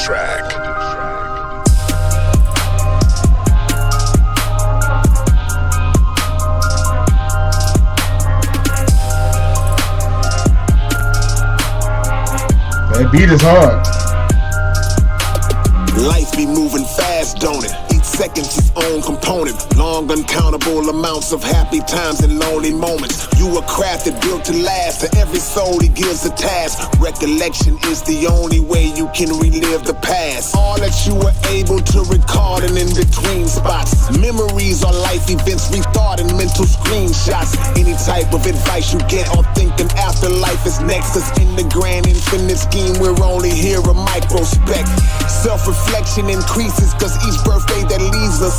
track. That beat is hard. Life be moving fast, don't it? Each second's its own component. Long uncountable amounts of happy times and lonely moments. You were crafted, built to last. To every soul he gives a task. Recollection is the only way you can relive the past. All that you were able to recall and in between spots. Memories are life events rethought in mental screenshots. Any type of advice you get or thinking afterlife is next. Cause in the grand infinite scheme we're only here a microspec. Self-reflection increases cause each birthday that leaves us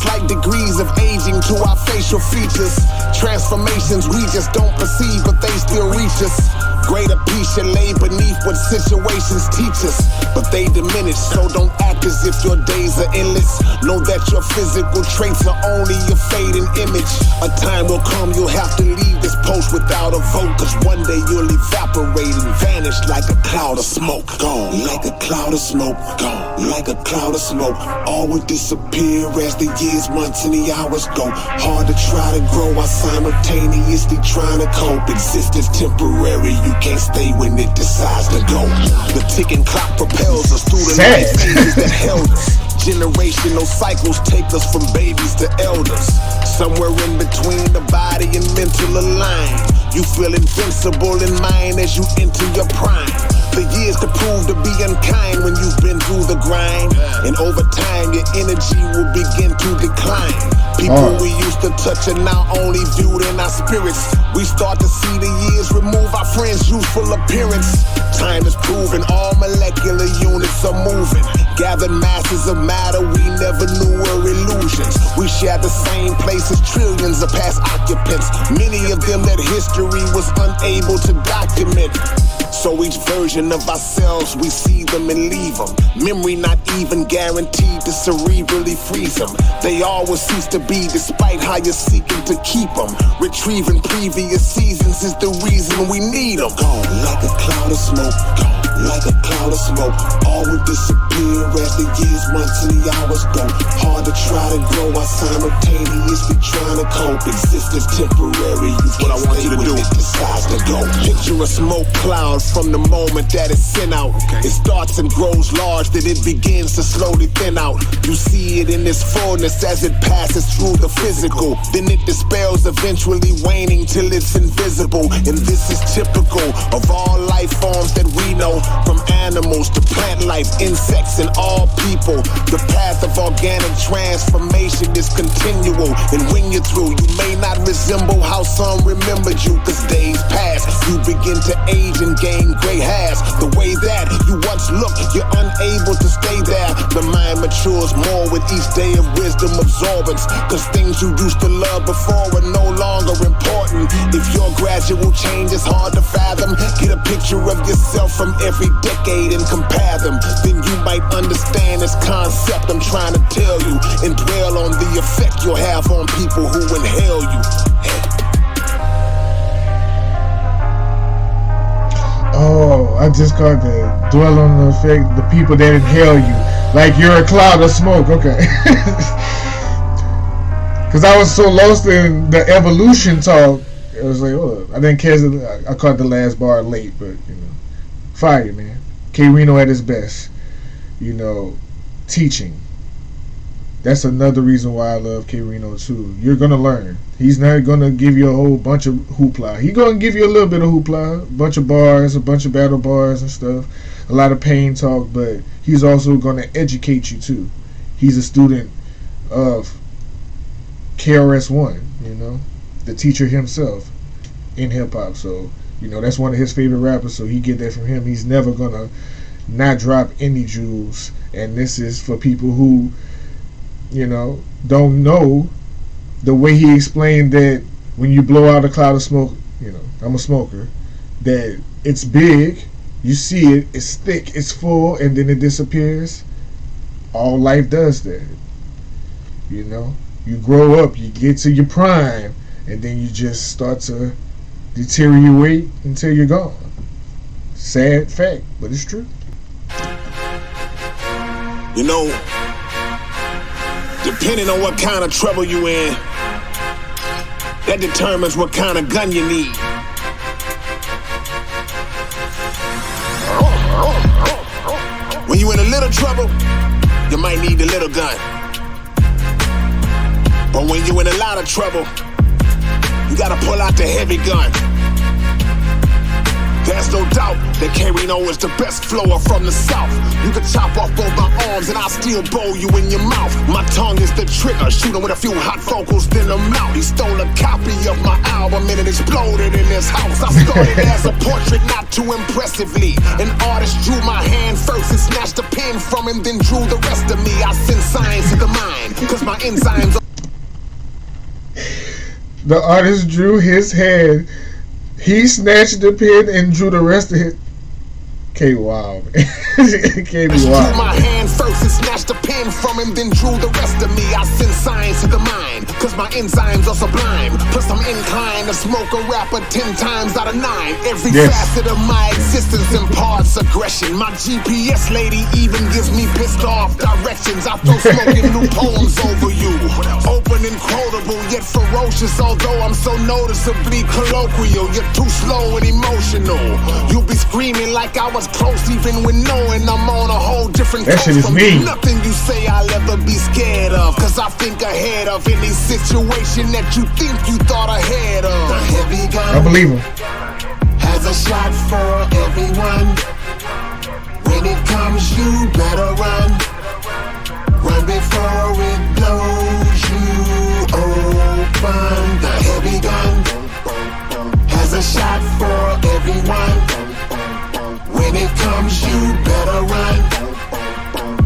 like degrees of aging to our facial features. Transformations we just don't perceive but they still reach us. Greater peace shall lay beneath what situations teach us, but they diminish, so don't act as if your days are endless. Know that your physical traits are only a fading image. A time will come you'll have to leave this post without a vote, cause one day you'll evaporate and vanish like a cloud of smoke. Gone, like a cloud of smoke. Gone, like a cloud of smoke. All will disappear as the years, months, and the hours go. Hard to try to grow while simultaneously trying to cope. Existence temporary, you can't stay when it decides to go. The ticking clock propels us through the life stages that held us. Generational cycles take us from babies to elders. Somewhere in between the body and mental align. You feel invincible in mind as you enter your prime. The years to prove to be unkind when you've been through the grind. And over time your energy will begin to decline. People we used to touch are now only viewed in our spirits. We start to see the years remove our friends' youthful appearance. Time is proven all molecular units are moving. Gathered masses of matter we never knew were illusions. We share the same place as trillions of past occupants. Many of them that history was unable to document. So each version of ourselves, we see them and leave them. Memory not even guaranteed to cerebrally freeze them. They always cease to be despite how you're seeking to keep them. Retrieving previous seasons is the reason we need them. Gone like a cloud of smoke. Gone like a cloud of smoke. All will disappear as the years, months, and the hours go. Hard to try to grow while simultaneously trying to cope. Existence temporary. What I want you to do. It decides to go. Picture a smoke cloud from the moment that it's sent out. It starts and grows large, then it begins to slowly thin out. You see it in its fullness as it passes through the physical. Then it dispels, eventually waning till it's invisible. And this is typical of all life forms that we know. From animals to plant life, insects, and all people. The path of organic transformation is continual. And when you're through, you may not resemble how some remembered you. Cause days pass, you begin to age and gain gray hairs. The way that you once looked, you're unable to stay there. The mind matures more with each day of wisdom absorbance. Cause things you used to love before are no longer important. If your gradual change is hard to fathom, get a picture of yourself from every decade and compare them. Then you might understand this concept I'm trying to tell you, and dwell on the effect you'll have on people who inhale you. Oh, I just caught the dwell on the effect, the people that inhale you. Like you're a cloud of smoke, okay. Because I was so lost in the evolution talk. It was like, oh, I didn't catch it. I caught the last bar late, but, you know. Fire, man. K-Rino at his best. You know, teaching. That's another reason why I love K-Rino too. You're going to learn. He's not going to give you a whole bunch of hoopla. He's going to give you a little bit of hoopla, a bunch of bars, a bunch of battle bars and stuff, a lot of pain talk, but he's also going to educate you too. He's a student of KRS-One, you know, the teacher himself in hip-hop. So, you know, that's one of his favorite rappers, so he get that from him. He's never going to not drop any jewels, and this is for people who, you know, don't know the way he explained that when you blow out a cloud of smoke, you know, I'm a smoker, that it's big, you see it, it's thick, it's full, and then it disappears. All life does that. You know, you grow up, you get to your prime, and then you just start to deteriorate until you're gone. Sad fact, but it's true. You know, depending on what kind of trouble you in, that determines what kind of gun you need. When you in a little trouble, you might need a little gun. But when you in a lot of trouble, you gotta pull out the heavy gun. There's no doubt that K-Rino is the best flower from the south. You can chop off both my arms and I'll still bowl you in your mouth. My tongue is the trigger, shooting with a few hot vocals, then I'm out. He stole a copy of my album and it exploded in his house. I started as a portrait, not too impressively. An artist drew my hand first and snatched the pen from him, then drew the rest of me. I send science to the mind, cause my enzymes are... The artist drew his hand. He snatched the pen and drew the rest of it. K wild, man. K be wild. Drew my hand first and snatched the pen from him, then drew the rest of me. I send science to the mind, cause my enzymes are sublime. Plus I'm inclined to smoke a rapper 10 times out of 9. Every facet of my existence imparts aggression. My GPS lady even gives me pissed off directions. I throw smoking new poems over you. Open and quotable, yet ferocious. Although I'm so noticeably colloquial, you're too slow and emotional. You'll be screaming like I was close, even when knowing I'm on a whole different that shit is from me. Nothing you say I'll ever be scared of, cause I think ahead of any situation that you think you thought ahead of. The heavy gun, I believe him, has a shot for everyone. When it comes, you better run. Run before it blows you open. The heavy gun has a shot for everyone. When it comes, you better run.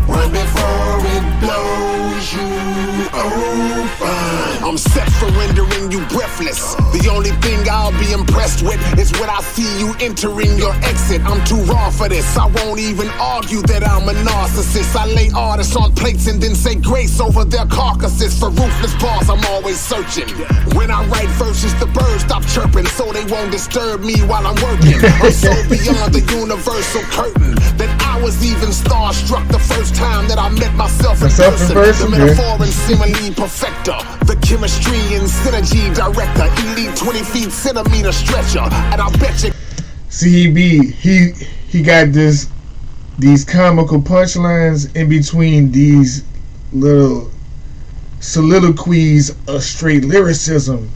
Run before it blows you open. I'm set for rendering you breathless. The only thing I'll be impressed with is when I see you entering your exit. I'm too raw for this. I won't even argue that I'm a narcissist. I lay artists on plates and then say grace over their carcasses. For ruthless bars, I'm always searching. When I write verses, the birds stop chirping so they won't disturb me while I'm working. I'm so beyond the universal curtain that I was even starstruck the first time that I met myself in person. The metaphor and simile perfecter, the chemistry and synergy director, elite 20 feet centimeter stretcher, and I bet you. See, he got these comical punchlines in between these little soliloquies of straight lyricism.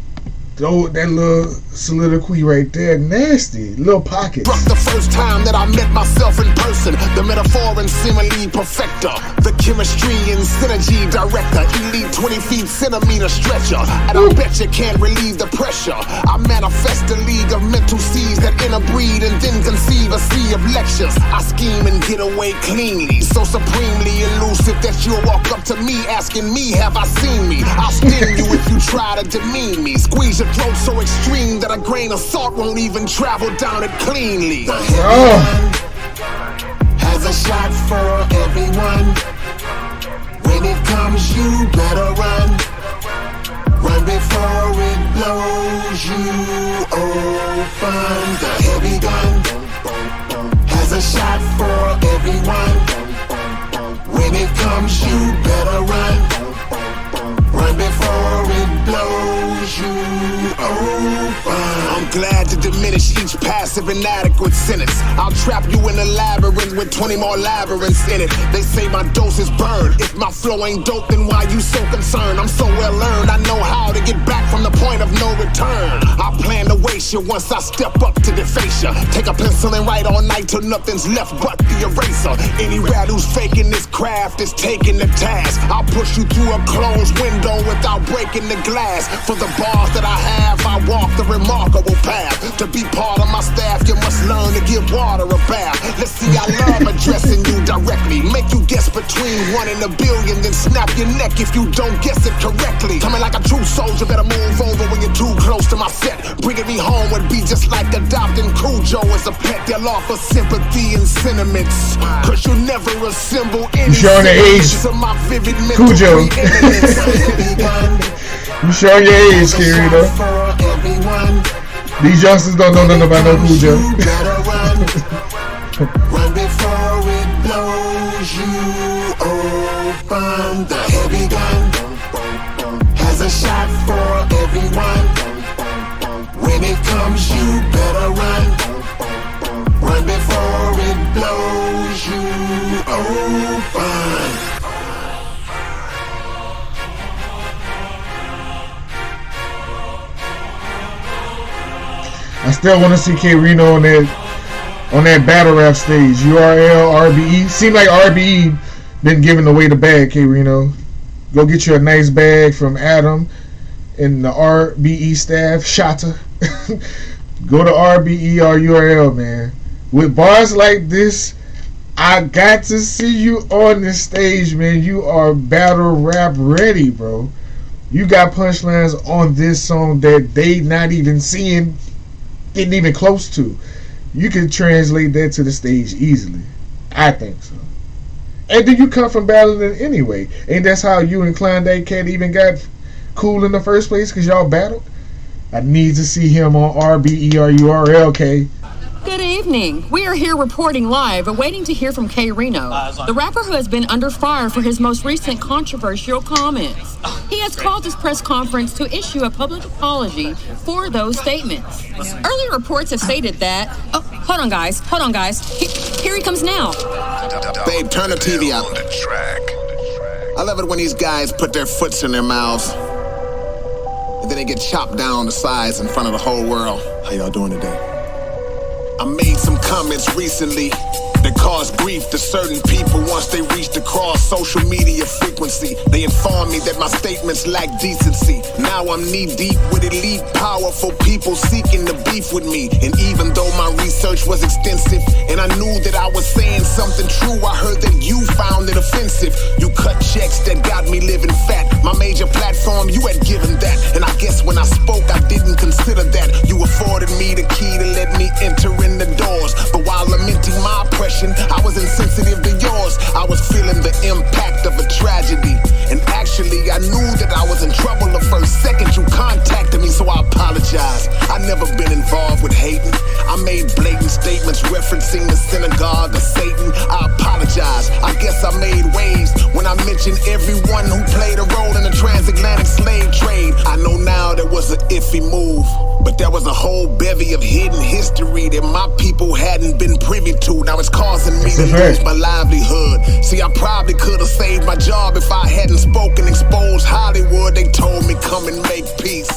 That little soliloquy right there, nasty. Little pockets. The first time that I met myself in person, the metaphor and simile perfecter, the chemistry and synergy director, elite 20 feet centimeter stretcher, and I bet you can't relieve the pressure. I manifest a league of mental seeds that interbreed and then conceive a sea of lectures. I scheme and get away cleanly, so supremely elusive that you'll walk up to me asking me, have I seen me? I'll sting you if you try to demean me. Squeeze your throat so extreme that a grain of salt won't even travel down it cleanly. The heavy gun has a shot for everyone. When it comes, you better run. Run before it blows you open. The heavy gun has a shot for everyone. When it comes, you better run. Run before it blows you open. I'm glad to diminish each passive inadequate sentence. I'll trap you in a labyrinth with 20 more labyrinths in it. They say my dose is burned. If my flow ain't dope, then why you so concerned? I'm so well learned, I know how to get back from the point of no return. I plan to waste you once I step up to deface you. Take a pencil and write all night till nothing's left but the eraser. Any rat who's faking this craft is taking the task. I'll push you through a closed window without breaking the glass. For the bars that I have, I walk the remarkable path. To be part of my staff, you must learn to give water a bath. Let's see, I love addressing you directly. Make you guess between 1 and a billion, then snap your neck if you don't guess it correctly. Coming like a true soldier, better move over when you're too close to my set. Bringing me home would be just like adopting Cujo as a pet. They'll offer sympathy and sentiments, cause you never assemble any sentiments of my vivid mental Cujo. You showing your age, K-Rino. These youngsters don't know nothing about no Cujo. Run before it blows you open. The heavy gun has a shot for everyone. When it comes, you better run. Run before it blows you open. I still want to see K-Rino on that battle rap stage. URL, RBE. Seem like RBE been giving away the bag, K-Rino. Go get you a nice bag from Adam and the RBE staff. Shata. Go to RBE or URL, man. With bars like this, I got to see you on the stage, man. You are battle rap ready, bro. You got punchlines on this song that they not even seeing, getting even close to. You can translate that to the stage easily. I think so. And do you come from battling anyway? Ain't that's how you and Klondike Cat even got cool in the first place? Because y'all battled? I need to see him on RBE or URL, K. Good evening. We are here reporting live, awaiting to hear from K-Rino, the rapper who has been under fire for his most recent controversial comments. He has called this press conference to issue a public apology for those statements. Earlier reports have stated that... Oh, hold on, guys. Here he comes now. Babe, turn the TV out. I love it when these guys put their foots in their mouths, and then they get chopped down the sides in front of the whole world. How y'all doing today? I made some comments recently that caused grief to certain people once they reached across social media frequency. They informed me that my statements lack decency. Now I'm knee-deep with elite, powerful people seeking to beef with me. And even though my research was extensive and I knew that I was saying something true, I heard that you found it offensive. You cut checks that got me living fat. My major platform, you had given that. And I guess when I spoke, I didn't consider that. You afforded me the key to let me enter in the doors. But while lamenting my oppression, I was insensitive to yours. I was feeling the impact of a tragedy. And actually, I knew that I was in trouble the first second you contacted me, so I apologize. I never been involved with hating. I made blatant statements referencing the synagogue of Satan. I apologize. I guess I made waves when I mentioned everyone who played a role in the transatlantic slave trade. I know now there was an iffy move, but there was a whole bevy of hidden history that my people hadn't been privy to. Now it's causing me to lose my livelihood. See, I probably could have saved my job if I hadn't spoken, exposed Hollywood. They told me come and make peace.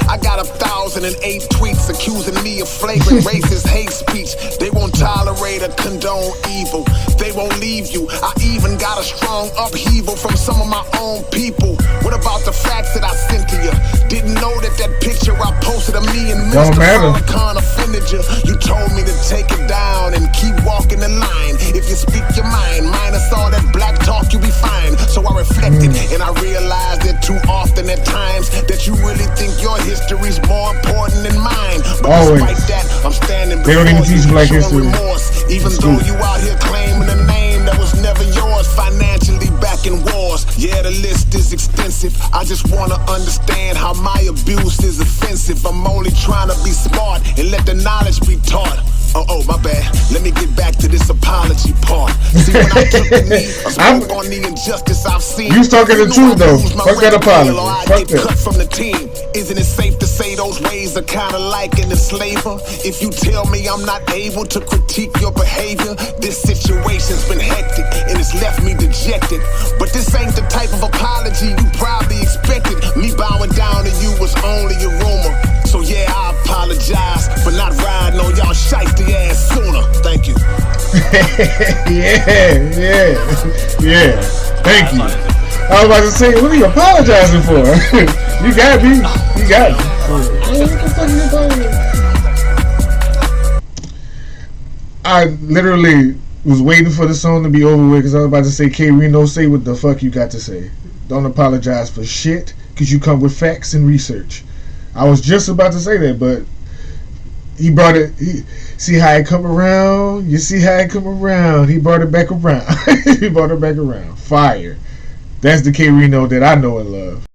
I got 1,008 tweets accusing me of flagrant racist hate speech. They won't tolerate or condone evil. They won't leave you. I even got a strong upheaval from some of my own people. What about the facts that I sent to you? Didn't know that picture I posted of me and Mr. Farrakhan offended you. You told me to take it down and keep walking the line. If you speak your mind, minus all that black talk, you'll be fine. So I reflected and I realized that too often at times that you really think your history's more important than mine. But despite that, I'm standing before you showing remorse. Even though you out here claiming a name that was never yours, financially backing wars. Yeah, the list is extensive. I just wanna understand how my abuse is offensive. I'm only trying to be smart and let the knowledge be taught. Oh, my bad. Let me get back to this apology part. See, when I took the knee, I spoke on the injustice I've seen. You talking the truth, though. Fuck that apology. Fuck that. Cut from the team. Isn't it safe to say those ways are kind of like an enslaver? If you tell me I'm not able to critique your behavior, this situation's been hectic and it's left me dejected. But this ain't the type of apology you probably expected. Me bowing down to you was only a rumor. So yeah, I apologize for not riding on y'all shiesty ass sooner. Thank you. yeah. Thank you. I was about to say, what are you apologizing for? You got me. You got me. What the fuck are you apologizing? I literally was waiting for the song to be over with because I was about to say, K-Rino, say what the fuck you got to say. Don't apologize for shit because you come with facts and research. I was just about to say that, but he brought it. See how it come around? You see how it come around? He brought it back around. He brought it back around. Fire. That's the K-Rino that I know and love.